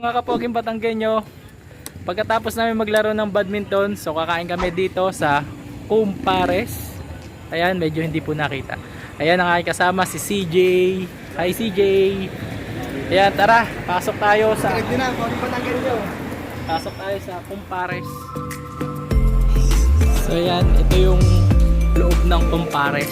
Mga kapoging Batanggenyo, pagkatapos namin maglaro ng badminton, so kakain kami dito sa Kumpares. Ayan, medyo hindi po nakita. Ayan ang aking kasama, si CJ. Hi CJ. Ayan, tara, pasok tayo sa Kumpares. So ayan, ito yung loob ng Kumpares.